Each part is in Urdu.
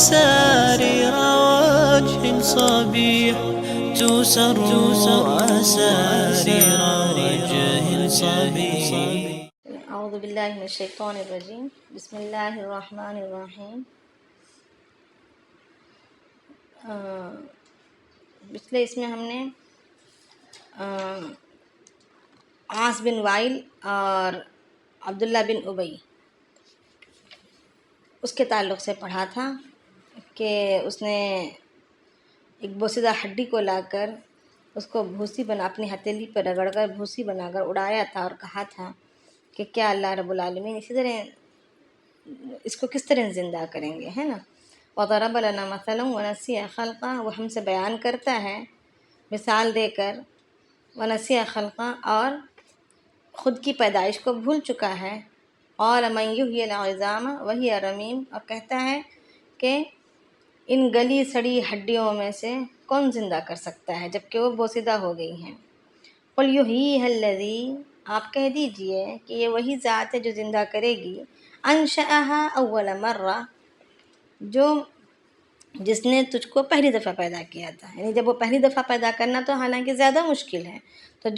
أسارير وجه صبيح تسر أسارير وجه صبيح. اعوذ باللہ من الشیطان الرجیم. بسم اللہ الرحمن الرحیم. پچھلے اس میں ہم نے عاص بن وائل اور عبداللہ بن ابی اس کے تعلق سے پڑھا تھا کہ اس نے ایک بوسیدہ ہڈی کو لا کر اس کو بھوسی بنا اپنی ہتھیلی پر رگڑ کر بھوسی بنا کر اڑایا تھا اور کہا تھا کہ کیا اللہ رب العالمین اسی طرح اس کو کس طرح زندہ کریں گے، ہے نا. وضرب لنا مثلا ونسی خلقا، وہ ہم سے بیان کرتا ہے مثال دے کر، ونسی خلقا، اور خود کی پیدائش کو بھول چکا ہے، اور من یحیی العظام وہی رمیم، اور کہتا ہے کہ ان گلی سڑی ہڈیوں میں سے کون زندہ کر سکتا ہے جب کہ وہ بوسیدہ ہو گئی ہیں. قل یحییھا الذی، آپ کہہ دیجئے کہ یہ وہی ذات ہے جو زندہ کرے گی، انشأھا اول مرہ، جس نے تجھ کو پہلی دفعہ پیدا کیا تھا. یعنی جب وہ پہلی دفعہ پیدا کرنا تو حالانکہ زیادہ مشکل ہے، تو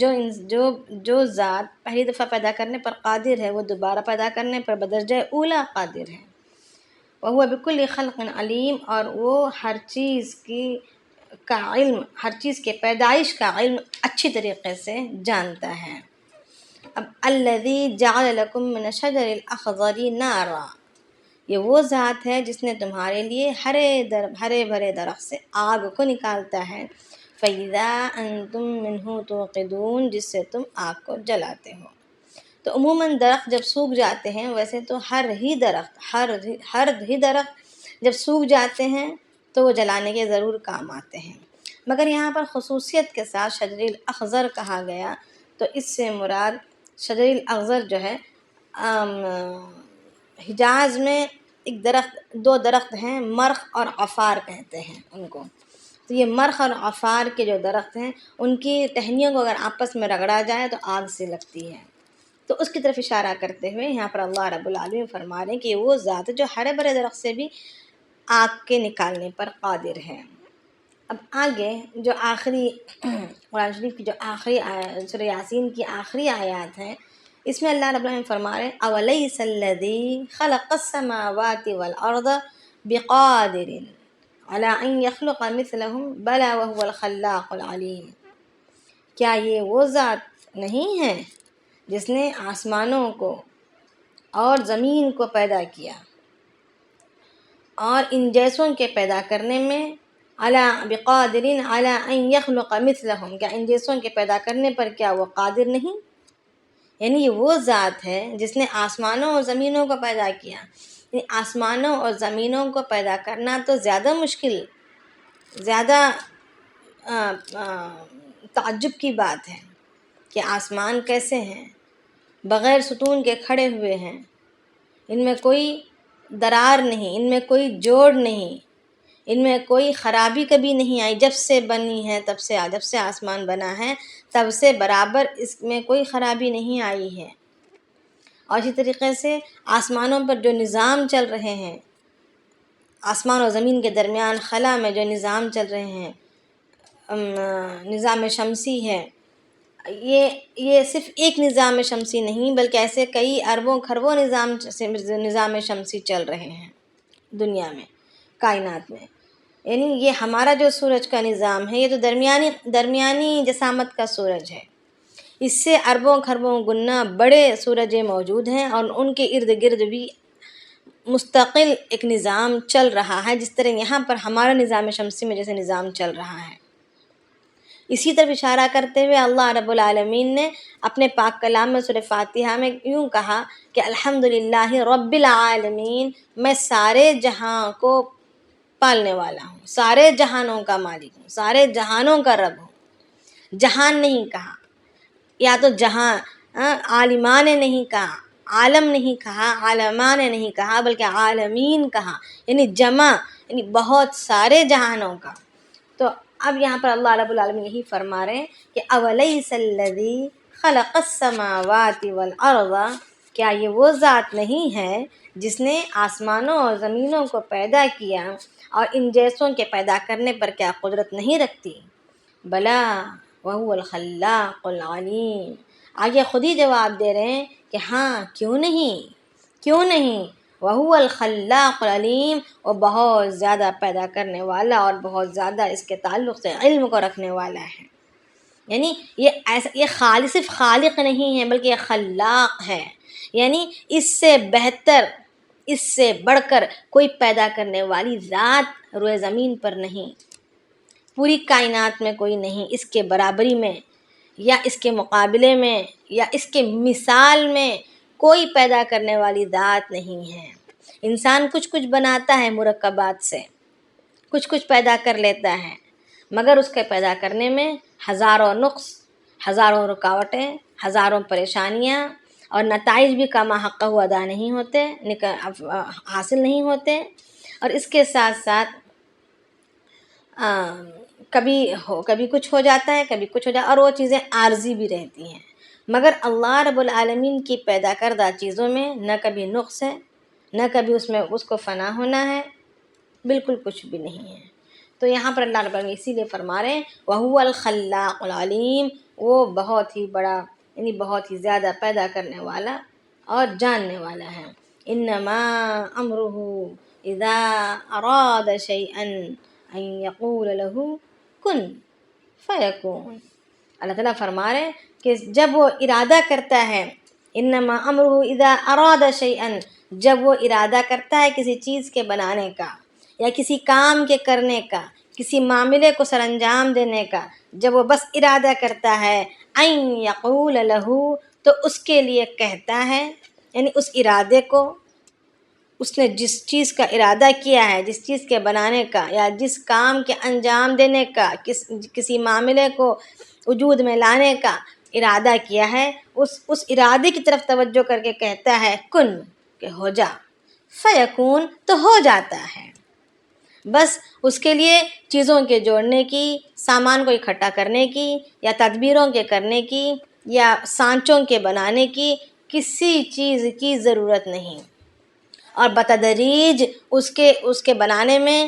جو ذات پہلی دفعہ پیدا کرنے پر قادر ہے وہ دوبارہ پیدا کرنے پر بدرجہ اولا قادر ہے. وہو بکل خلق علیم، اور وہ ہر چیز کا علم، ہر چیز کے پیدائش کا علم اچھی طریقے سے جانتا ہے. اب الذی جعل لکم من الشجر الاخضر نارا، یہ وہ ذات ہے جس نے تمہارے لیے ہرے بھرے درخت سے آگ کو نکالتا ہے. فَإِذَا أَنْتُم مِّنْهُ تُوقِدُونَ، جس سے تم آگ کو جلاتے ہو. تو عموماً درخت جب سوکھ جاتے ہیں، ویسے تو ہر ہی درخت جب سوکھ جاتے ہیں تو وہ جلانے کے ضرور کام آتے ہیں، مگر یہاں پر خصوصیت کے ساتھ شجر الاخضر کہا گیا، تو اس سے مراد شجر الاخضر جو ہے حجاز میں دو درخت ہیں، مرخ اور عفار کہتے ہیں ان کو. تو یہ مرخ اور عفار کے جو درخت ہیں ان کی ٹہنیوں کو اگر آپس میں رگڑا جائے تو آگ سے لگتی ہے. تو اس کی طرف اشارہ کرتے ہوئے یہاں پر اللہ رب العالمین فرما رہے ہیں کہ وہ ذات جو ہرے بھرے درخت سے بھی آگ کے نکالنے پر قادر ہے. اب آگے جو آخری قرآن شریف کی جو آخری سورہ یاسین کی آخری آیات ہیں، اس میں اللہ رب العالمین فرما رہے ہیں اولیس الذی خلق السماوات والارض بقادر علی ان یخلق مثلہم بلی وہو الخلاق العلیم. کیا یہ وہ ذات نہیں ہے جس نے آسمانوں کو اور زمین کو پیدا کیا اور ان جیسوں کے پیدا کرنے میں بقادر علی ان یخلق مثلہم، کیا ان جیسوں کے پیدا کرنے پر کیا وہ قادر نہیں؟ یعنی یہ وہ ذات ہے جس نے آسمانوں اور زمینوں کو پیدا کیا. یعنی آسمانوں اور زمینوں کو پیدا کرنا تو زیادہ مشکل، زیادہ تعجب کی بات ہے کہ آسمان کیسے ہیں، بغیر ستون کے کھڑے ہوئے ہیں، ان میں کوئی درار نہیں، ان میں کوئی جوڑ نہیں، ان میں کوئی خرابی کبھی نہیں آئی. جب سے بنی ہے جب سے آسمان بنا ہے تب سے برابر اس میں کوئی خرابی نہیں آئی ہے. اور اسی طریقے سے آسمانوں پر جو نظام چل رہے ہیں، آسمان اور زمین کے درمیان خلا میں جو نظام چل رہے ہیں، نظام شمسی ہے، یہ صرف ایک نظام شمسی نہیں بلکہ ایسے کئی اربوں خربوں نظام شمسی چل رہے ہیں دنیا میں، کائنات میں. یعنی یہ ہمارا جو سورج کا نظام ہے یہ تو درمیانی جسامت کا سورج ہے. اس سے اربوں خربوں گنا بڑے سورجیں موجود ہیں اور ان کے ارد گرد بھی مستقل ایک نظام چل رہا ہے، جس طرح یہاں پر ہمارا نظام شمسی میں جیسے نظام چل رہا ہے. اسی طرف اشارہ کرتے ہوئے اللہ رب العالمین نے اپنے پاک کلام میں سورہ فاتحہ میں یوں کہا کہ الحمدللہ رب العالمین، میں سارے جہاں کو پالنے والا ہوں، سارے جہانوں کا مالک ہوں، سارے جہانوں کا رب ہوں. جہان نہیں کہا، یا تو جہاں عالمان نے نہیں کہا، عالم نہیں کہا، عالمان نے نہیں کہا، بلکہ عالمین کہا، یعنی جمع، یعنی بہت سارے جہانوں کا. تو اب یہاں پر اللہ رب العالمین یہی فرما رہے ہیں کہ اولیس الذی خلق السماوات والارض، کیا یہ وہ ذات نہیں ہے جس نے آسمانوں اور زمینوں کو پیدا کیا اور ان جیسوں کے پیدا کرنے پر کیا قدرت نہیں رکھتی؟ بلا وہو الخلاق العلیم، آگے خود ہی جواب دے رہے ہیں کہ ہاں، کیوں نہیں، وہو الخلاق العلیم، وہ بہت زیادہ پیدا کرنے والا اور بہت زیادہ اس کے تعلق سے علم کو رکھنے والا ہے۔ یعنی یہ صرف خالق نہیں ہے بلکہ یہ خلاق ہے، یعنی اس سے بہتر، اس سے بڑھ کر کوئی پیدا کرنے والی ذات روئے زمین پر نہیں، پوری کائنات میں کوئی نہیں اس کے برابری میں یا اس کے مقابلے میں یا اس کے مثال میں کوئی پیدا کرنے والی ذات نہیں ہے۔ انسان کچھ بناتا ہے مرکبات سے، کچھ پیدا کر لیتا ہے، مگر اس کے پیدا کرنے میں ہزاروں نقص، ہزاروں رکاوٹیں، ہزاروں پریشانیاں اور نتائج بھی کما حقہ ادا نہیں ہوتے، حاصل نہیں ہوتے، اور اس کے ساتھ ساتھ کبھی کچھ ہو جاتا ہے، کبھی کچھ ہو جاتا ہے، اور وہ چیزیں عارضی بھی رہتی ہیں۔ مگر اللہ رب العالمین کی پیدا کردہ چیزوں میں نہ کبھی نقص ہے، نہ کبھی اس کو فنا ہونا ہے، بالکل کچھ بھی نہیں ہے۔ تو یہاں پر اللہ رب العالمین اسی لیے فرما رہے ہیں وَهُوَ الْخَلَّاقُ الْعَلِيمُ، وہ بہت ہی بڑا، یعنی بہت ہی زیادہ پیدا کرنے والا اور جاننے والا ہے۔ انما امرہ اذا اراد شیئا ان یقول له کن فیکون۔ اللہ تعالیٰ فرما رہے ہیں کہ جب وہ ارادہ کرتا ہے، انما امرہ اذا اراد شیئا، جب وہ ارادہ کرتا ہے کسی چیز کے بنانے کا یا کسی کام کے کرنے کا، کسی معاملے کو سر انجام دینے کا، جب وہ بس ارادہ کرتا ہے ان یقول له، تو اس کے لیے کہتا ہے، یعنی اس ارادے کو، اس نے جس چیز کا ارادہ کیا ہے، جس چیز کے بنانے کا یا جس کام کے انجام دینے کا، کسی معاملے کو وجود میں لانے کا ارادہ کیا ہے، اس ارادے کی طرف توجہ کر کے کہتا ہے کن، کہ ہو جا، فیکون، تو ہو جاتا ہے۔ بس اس کے لیے چیزوں کے جوڑنے کی، سامان کو اکٹھا کرنے کی، یا تدبیروں کے کرنے کی، یا سانچوں کے بنانے کی کسی چیز کی ضرورت نہیں، اور بتدریج اس کے بنانے میں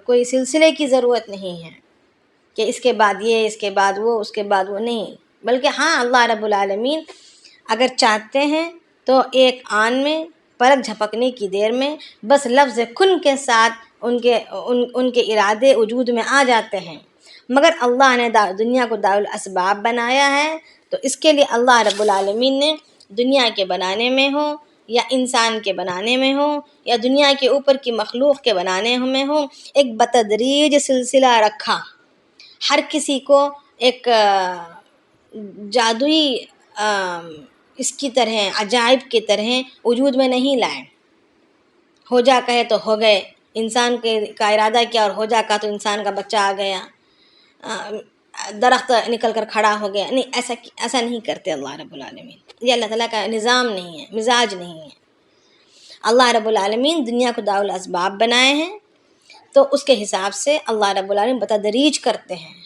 کوئی سلسلے کی ضرورت نہیں ہے کہ اس کے بعد یہ، اس کے بعد وہ، اس کے بعد وہ، نہیں، بلکہ ہاں، اللہ رب العالمین اگر چاہتے ہیں تو ایک آن میں، پلک جھپکنے کی دیر میں، بس لفظ کن کے ساتھ ان کے ارادے وجود میں آ جاتے ہیں۔ مگر اللہ نے دنیا کو دارالاسباب بنایا ہے، تو اس کے لیے اللہ رب العالمین نے دنیا کے بنانے میں ہو یا انسان کے بنانے میں ہو یا دنیا کے اوپر کی مخلوق کے بنانے میں ہو، ایک بتدریج سلسلہ رکھا۔ ہر کسی کو ایک جادوئی اس کی طرح، عجائب کی طرح وجود میں نہیں لائے۔ ہو جا کہے تو ہو گئے، انسان کا ارادہ کیا اور ہو جا کہا تو انسان کا بچہ آ گیا، درخت نکل کر کھڑا ہو گیا، نہیں، ایسا نہیں کرتے اللہ رب العالمین۔ یہ اللہ تعالیٰ کا نظام نہیں ہے، مزاج نہیں ہے۔ اللہ رب العالمین دنیا کو دارالاسباب بنائے ہیں، تو اس کے حساب سے اللہ رب العالمین بتدریج کرتے ہیں،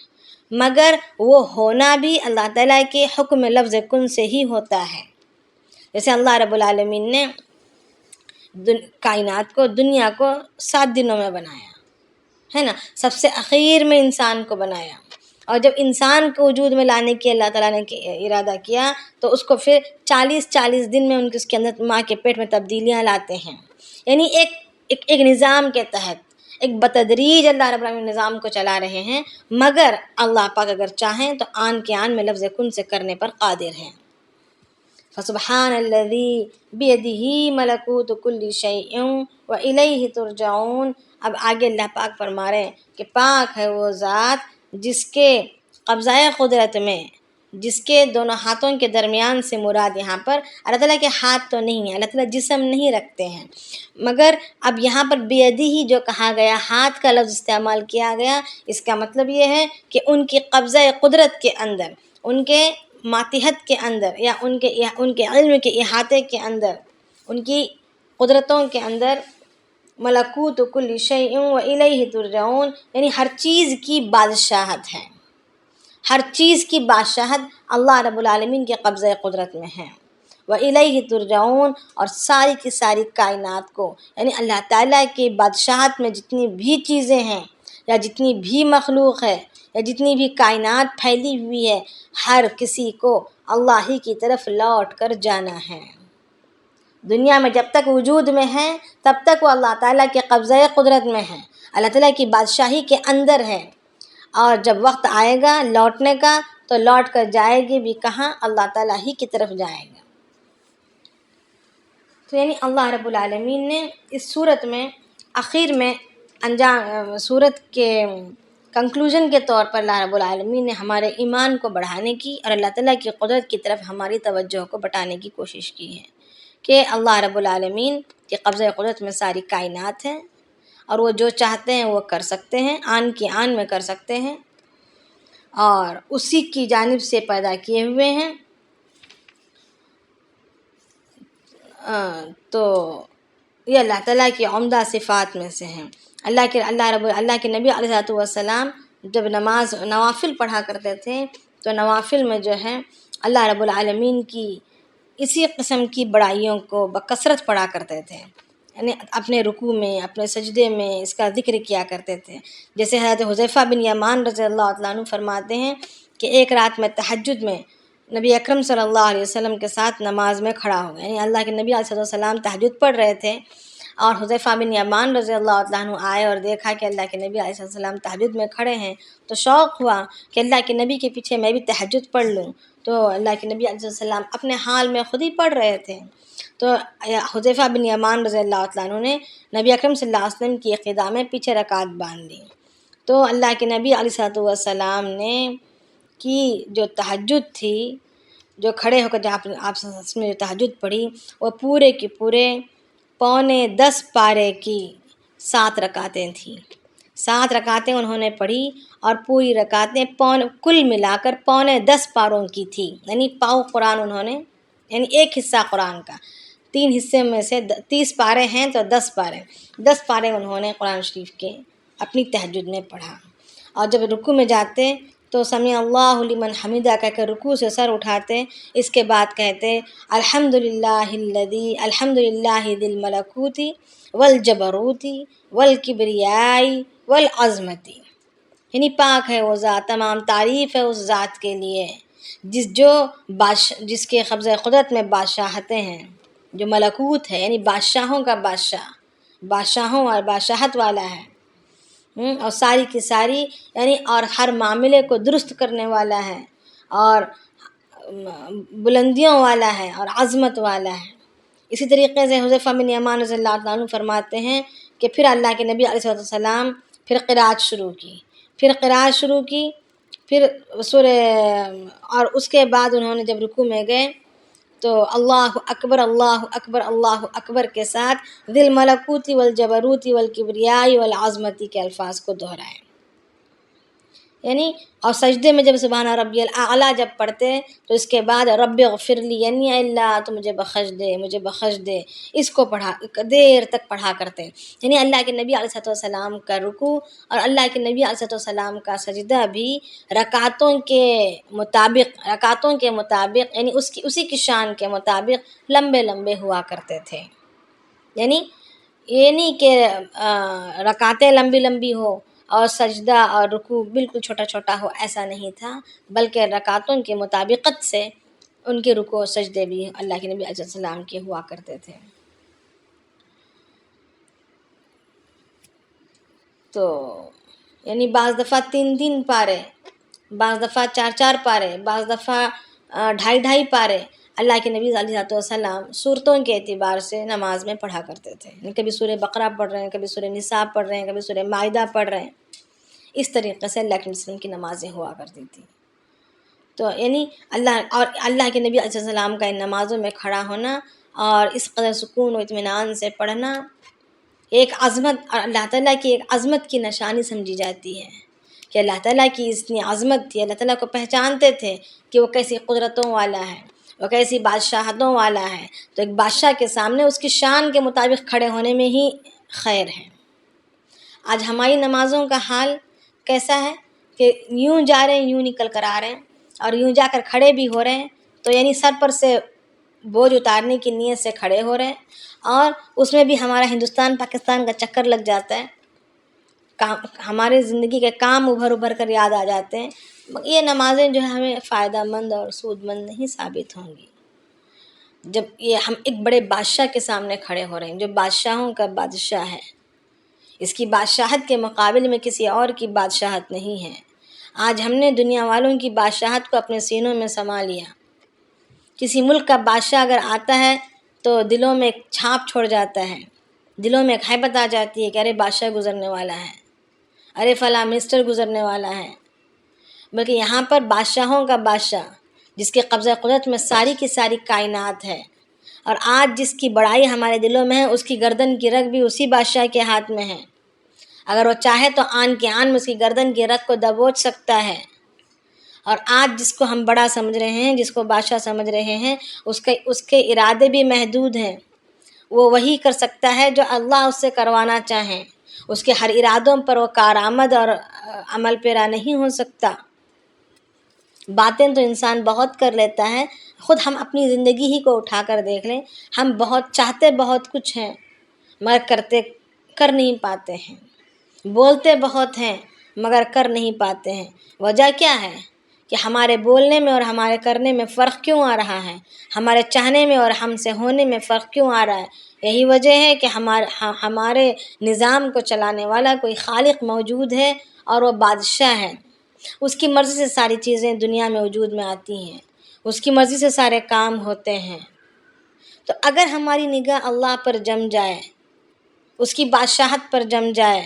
مگر وہ ہونا بھی اللہ تعالیٰ کے حکم لفظ کن سے ہی ہوتا ہے۔ جیسے اللہ رب العالمین نے کائنات کو، دنیا کو 7 دنوں میں بنایا ہے نا، سب سے اخیر میں انسان کو بنایا، اور جب انسان کو وجود میں لانے کی اللہ تعالیٰ نے ارادہ کیا تو اس کو پھر 40 دن میں اس کے اندر ماں کے پیٹ میں تبدیلیاں لاتے ہیں، یعنی ایک نظام کے تحت، ایک بتدریج اللہ رب العالمین نظام کو چلا رہے ہیں، مگر اللہ پاک اگر چاہیں تو آن کے آن میں لفظ کن سے کرنے پر قادر ہیں۔ فسبحان الذی بیدہ ملکوت کل شیء والیہ ترجعون۔ اب آگے اللہ پاک فرما رہے ہیں کہ پاک ہے وہ ذات جس کے قبضہ قدرت میں، جس کے دونوں ہاتھوں کے درمیان سے مراد یہاں پر اللہ تعالیٰ کے ہاتھ تو نہیں ہیں، اللہ تعالیٰ جسم نہیں رکھتے ہیں، مگر اب یہاں پر بیدی ہی جو کہا گیا، ہاتھ کا لفظ استعمال کیا گیا، اس کا مطلب یہ ہے کہ ان کی قبضہ قدرت کے اندر، ان کے ماتحت کے اندر، یا ان کے علم کے احاطے کے اندر، ان کی قدرتوں کے اندر ملکوت کل شیء والیہ ترجعون، یعنی ہر چیز کی بادشاہت ہے، ہر چیز کی بادشاہت اللہ رب العالمین کے قبضۂ قدرت میں ہے۔ وَإِلَيْهِ تُرْجَعُونَ، اور ساری کی ساری کائنات کو، یعنی اللہ تعالیٰ کی بادشاہت میں جتنی بھی چیزیں ہیں یا جتنی بھی مخلوق ہے یا جتنی بھی کائنات پھیلی ہوئی ہے، ہر کسی کو اللہ ہی کی طرف لوٹ کر جانا ہے۔ دنیا میں جب تک وجود میں ہے تب تک وہ اللہ تعالیٰ کے قبضۂ قدرت میں ہے، اللہ تعالیٰ کی بادشاہی کے اندر ہے، اور جب وقت آئے گا لوٹنے کا تو لوٹ کر جائے گی بھی کہاں؟ اللہ تعالیٰ ہی کی طرف جائے گا۔ تو یعنی اللہ رب العالمین نے اس صورت میں آخر میں صورت کے کنکلوژن کے طور پر اللہ رب العالمین نے ہمارے ایمان کو بڑھانے کی اور اللہ تعالیٰ کی قدرت کی طرف ہماری توجہ کو بٹانے کی کوشش کی ہے کہ اللہ رب العالمین کے قبضۂ قدرت میں ساری کائنات ہے، اور وہ جو چاہتے ہیں وہ کر سکتے ہیں، آن کی آن میں کر سکتے ہیں، اور اسی کی جانب سے پیدا کیے ہوئے ہیں۔ تو یہ اللہ تعالیٰ کی عمدہ صفات میں سے ہیں۔ اللہ کے نبی علیہ السلام جب نوافل پڑھا کرتے تھے تو نوافل میں جو ہے اللہ رب العالمین کی اسی قسم کی بڑائیوں کو بکثرت پڑھا کرتے تھے، یعنی اپنے رکوع میں، اپنے سجدے میں اس کا ذکر کیا کرتے تھے۔ جیسے حضرت حذیفہ بن یمان رضی اللہ تعالیٰ عنہ فرماتے ہیں کہ ایک رات میں تہجد میں نبی اکرم صلی اللہ علیہ وسلم کے ساتھ نماز میں کھڑا ہو گیا، یعنی اللہ کے نبی علیہ السلام تہجد پڑھ رہے تھے اور حذیفہ بن یمان رضی اللہ تعالیٰ عنہ آئے اور دیکھا کہ اللہ کے نبی علیہ السلام تہجد میں کھڑے ہیں، تو شوق ہوا کہ اللہ کے نبی کے پیچھے میں بھی تہجد پڑھ لوں۔ تو اللہ کے نبی علیہ السلام اپنے حال میں خود ہی پڑھ رہے تھے، تو حذیفہ بن یمان رضی اللہ تعالیٰ عنہ نے نبی اکرم صلی اللہ علیہ وسلم کی اقتداء میں پیچھے رکعت باندھ لی۔ تو اللہ کے نبی علیہ السلام نے کی جو تہجد تھی، جو کھڑے ہو کر جب آپ نے جو تہجد پڑھی، وہ پورے کی پورے 9.25 پارے کی 7 رکعتیں تھیں۔ 7 رکعتیں انہوں نے پڑھی اور پوری رکعتیں کل ملا کر 9.25 پاروں کی تھی، یعنی پاؤ قرآن انہوں نے، یعنی ایک حصہ قرآن کا 3 حصے میں سے 30 پارے ہیں تو 10 پارے 10 پارے انہوں نے قرآن شریف کے اپنی تہجد میں پڑھا۔ اور جب رکوع میں جاتے تو سمیع اللہ لمن حمیدہ کہہ کر رکوع سے سر اٹھاتے، اس کے بعد کہتے الحمدللہ ذی الملکوت والجبروت والکبریاء والعظمت، یعنی پاک ہے وہ ذات، تمام تعریف ہے اس ذات کے لیے جس کے قبضۂ قدرت میں بادشاہتیں ہیں، جو ملکوت ہے یعنی بادشاہوں کا بادشاہ، بادشاہوں اور بادشاہت والا ہے، اور ساری کی ساری یعنی اور ہر معاملے کو درست کرنے والا ہے اور بلندیوں والا ہے اور عظمت والا ہے۔ اسی طریقے سے حذیفہ بن یمان رضی اللہ تعالیٰ عنہ فرماتے ہیں کہ پھر اللہ کے نبی علیہ السلام پھر قرات شروع کی، پھر سورہ، اور اس کے بعد انہوں نے جب رکوع میں گئے تو اللہ اکبر اللہ اکبر اللہ اکبر کے ساتھ ذی الملکوت والجبروت والکبریاء والعظمت کے الفاظ کو دہرائے، یعنی اور سجدے میں جب سبحان ربی الاعلیٰ جب پڑھتے تو اس کے بعد رب اغفر لی، یعنی اللہ تو مجھے بخش دے، اس کو دیر تک پڑھا کرتے، یعنی اللہ کے نبی علیہ السلام کا رکوع اور اللہ کے نبی علیہ السلام کا سجدہ بھی رکعتوں کے مطابق یعنی اسی کی شان کے مطابق لمبے ہوا کرتے تھے، یعنی یہ نہیں کہ رکعتیں لمبی ہو اور سجدہ اور رکوع بالکل چھوٹا ہو، ایسا نہیں تھا، بلکہ رکعتوں کے مطابقت سے ان کے رکوع و سجدے بھی اللہ کے نبی علیہ السلام کے ہوا کرتے تھے۔ تو یعنی بعض دفعہ 3 پارے، بعض دفعہ 4 پارے، بعض دفعہ 2.5 پارے اللہ کے نبی علیہ السلام صورتوں کے اعتبار سے نماز میں پڑھا کرتے تھے، یعنی کبھی سورہ بقرہ پڑھ رہے ہیں، کبھی سورہ نساء پڑھ رہے ہیں، کبھی سورہ مائدہ پڑھ رہے ہیں، اس طریقے سے اللہ کے وسلم کی نمازیں ہوا کرتی تھیں۔ تو یعنی اللہ کے نبی علیہ السلام کا ان نمازوں میں کھڑا ہونا اور اس قدر سکون و اطمینان سے پڑھنا ایک عظمت، اور اللہ تعالیٰ کی ایک عظمت کی نشانی سمجھی جاتی ہے کہ اللہ تعالیٰ کی اتنی عظمت تھی، اللہ تعالیٰ کو پہچانتے تھے کہ وہ کیسی قدرتوں والا ہے، وہ کیسی بادشاہتوں والا ہے، تو ایک بادشاہ کے سامنے اس کی شان کے مطابق کھڑے ہونے میں ہی خیر ہے۔ آج ہماری نمازوں کا حال کیسا ہے؟ کہ یوں جا رہے ہیں یوں نکل کر آ رہے ہیں اور یوں جا کر کھڑے بھی ہو رہے ہیں، تو یعنی سر پر سے بوجھ اتارنے کی نیت سے کھڑے ہو رہے ہیں، اور اس میں بھی ہمارا ہندوستان پاکستان کا چکر لگ جاتا ہے، ہمارے زندگی کے کام ابھر کر یاد آ جاتے ہیں۔ یہ نمازیں جو ہے ہمیں فائدہ مند اور سود مند نہیں ثابت ہوں گی جب یہ ہم ایک بڑے بادشاہ کے سامنے کھڑے ہو رہے ہیں جو بادشاہوں کا بادشاہ ہے، اس کی بادشاہت کے مقابل میں کسی اور کی بادشاہت نہیں ہے۔ آج ہم نے دنیا والوں کی بادشاہت کو اپنے سینوں میں سما لیا۔ کسی ملک کا بادشاہ اگر آتا ہے تو دلوں میں ایک چھاپ چھوڑ جاتا ہے، دلوں میں ایک ہیبت آ جاتی ہے کہ ارے بادشاہ گزرنے والا ہے، ارے فلاں منسٹر گزرنے والا ہے۔ بلکہ یہاں پر بادشاہوں کا بادشاہ جس کے قبضہ قدرت میں ساری کی ساری کائنات ہے، اور آج جس کی بڑائی ہمارے دلوں میں ہے، اس کی گردن کی رگ بھی اسی بادشاہ کے ہاتھ میں ہے۔ اگر وہ چاہے تو آن کے آن میں اس کی گردن کی رگ کو دبوچ سکتا ہے۔ اور آج جس کو ہم بڑا سمجھ رہے ہیں، جس کو بادشاہ سمجھ رہے ہیں، اس کے ارادے بھی محدود ہیں۔ وہ وہی کر سکتا ہے جو اللہ اس سے کروانا چاہیں، اس کے ہر ارادوں پر وہ کارآمد اور عمل پیرا نہیں ہو سکتا۔ باتیں تو انسان بہت کر لیتا ہے، خود ہم اپنی زندگی ہی کو اٹھا کر دیکھ لیں، ہم بہت چاہتے بہت کچھ ہیں مگر کر نہیں پاتے ہیں، بولتے بہت ہیں مگر کر نہیں پاتے ہیں۔ وجہ کیا ہے کہ ہمارے بولنے میں اور ہمارے کرنے میں فرق کیوں آ رہا ہے؟ ہمارے چاہنے میں اور ہم سے ہونے میں فرق کیوں آ رہا ہے؟ یہی وجہ ہے کہ ہمارے نظام کو چلانے والا کوئی خالق موجود ہے اور وہ بادشاہ ہے۔ اس کی مرضی سے ساری چیزیں دنیا میں وجود میں آتی ہیں، اس کی مرضی سے سارے کام ہوتے ہیں۔ تو اگر ہماری نگاہ اللہ پر جم جائے، اس کی بادشاہت پر جم جائے،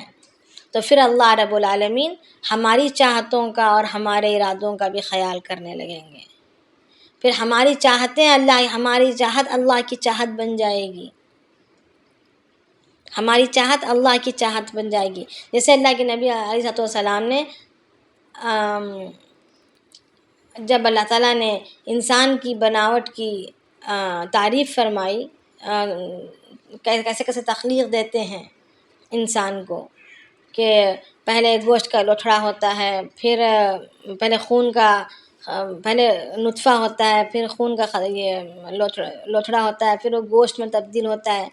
تو پھر اللہ رب العالمین ہماری چاہتوں کا اور ہمارے ارادوں کا بھی خیال کرنے لگیں گے۔ پھر ہماری چاہت اللہ کی چاہت بن جائے گی، ہماری چاہت اللہ کی چاہت بن جائے گی۔ جیسے اللہ کے نبی علیہ السلام نے جب اللہ تعالیٰ نے انسان کی بناوٹ کی تعریف فرمائی، کیسے کیسے تخلیق دیتے ہیں انسان کو، کہ پہلے گوشت کا لوتھڑا ہوتا ہے، پھر پہلے نطفہ ہوتا ہے، پھر خون کا یہ لوتھڑا ہوتا ہے، پھر وہ گوشت میں تبدیل ہوتا ہے،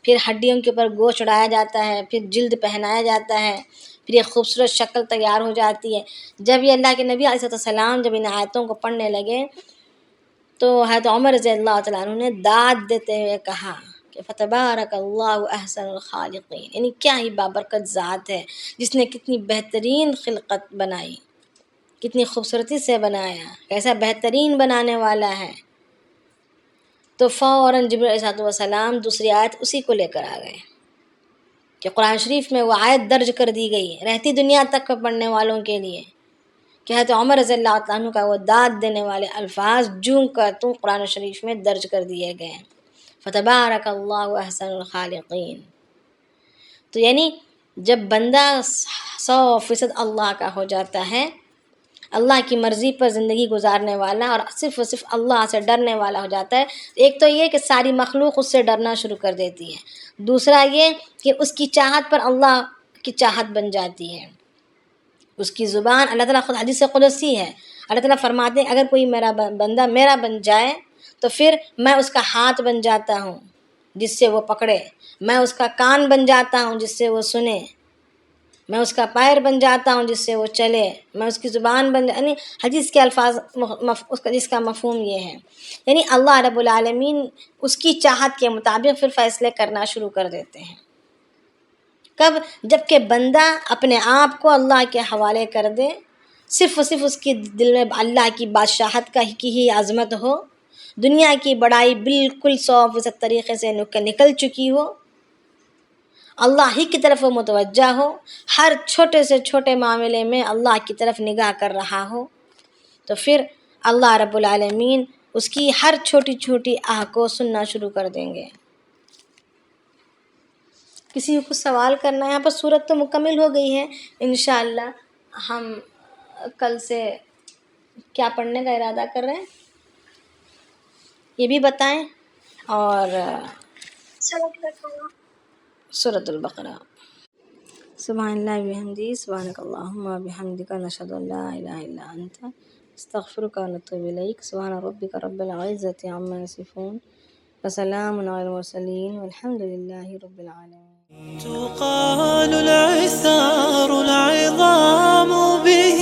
پھر ہڈیوں کے اوپر گوشت چڑھایا جاتا ہے، پھر جلد پہنایا جاتا ہے، پھر ایک خوبصورت شکل تیار ہو جاتی ہے۔ جب یہ اللہ کے نبی علیہ السلام جب ان آیتوں کو پڑھنے لگے تو حضرت عمر رضی اللہ تعالیٰ عنہ نے داد دیتے ہوئے کہا کہ فتبارک اللہ احسن الخالقین، یعنی کیا ہی بابرکت ذات ہے جس نے کتنی بہترین خلقت بنائی، کتنی خوبصورتی سے بنایا، کیسا بہترین بنانے والا ہے۔ تو فوراً جبرائیل علیہ السلام دوسری آیت اسی کو لے کر آ گئے کہ قرآن شریف میں وہ آیت درج کر دی گئی رہتی دنیا تک کو پڑھنے والوں کے لیے کہ حضرت عمر رضی اللہ عنہ کا وہ داد دینے والے الفاظ جوں کا توں قرآن شریف میں درج کر دیے گئے ہیں، فتبارک اللہ احسن الخالقین۔ تو یعنی جب بندہ 100% اللہ کا ہو جاتا ہے، اللہ کی مرضی پر زندگی گزارنے والا اور صرف و صرف اللہ سے ڈرنے والا ہو جاتا ہے، ایک تو یہ کہ ساری مخلوق اس سے ڈرنا شروع کر دیتی ہے، دوسرا یہ کہ اس کی چاہت پر اللہ کی چاہت بن جاتی ہے۔ اس کی زبان، اللہ تعالیٰ خود حدیث قدسی ہے، اللہ تعالیٰ فرماتے ہیں اگر کوئی میرا بندہ میرا بن جائے تو پھر میں اس کا ہاتھ بن جاتا ہوں جس سے وہ پکڑے، میں اس کا کان بن جاتا ہوں جس سے وہ سنے، میں اس کا پیر بن جاتا ہوں جس سے وہ چلے، میں اس کی زبان یعنی حدیث کے الفاظ جس کا مفہوم یہ ہے، یعنی اللہ رب العالمین اس کی چاہت کے مطابق پھر فیصلے کرنا شروع کر دیتے ہیں۔ کب؟ جب کہ بندہ اپنے آپ کو اللہ کے حوالے کر دے، صرف و صرف اس کی دل میں اللہ کی بادشاہت کی ہی عظمت ہو، دنیا کی بڑائی بالکل 100% طریقے سے نکل چکی ہو، اللہ ہی کی طرف وہ متوجہ ہو، ہر چھوٹے سے چھوٹے معاملے میں اللہ کی طرف نگاہ کر رہا ہو، تو پھر اللہ رب العالمین اس کی ہر چھوٹی چھوٹی آہ کو سننا شروع کر دیں گے۔ کسی کو کچھ سوال کرنا ہے؟ یہاں پر صورت تو مکمل ہو گئی ہے، انشاءاللہ ہم کل سے کیا پڑھنے کا ارادہ کر رہے ہیں یہ بھی بتائیں، اور سورۃ البقرہ سبحان الله بحمده سبحانك اللهم وبحمدك نشهد أن لا إله إلا أنت استغفرك ونتوب إليك سبحان ربك رب العزة عما يصفون وسلام على المرسلين والحمد لله رب العالمين. تقال العثار العظام به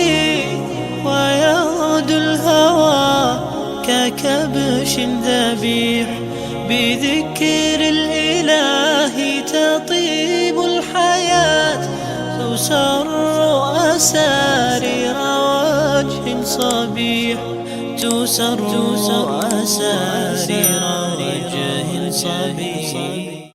ويغدو الهوى ككبش ذبيح بذكر الإله تطيب الحياة تسر أسارير وجه صبيح تسر أسارير وجه صبيح.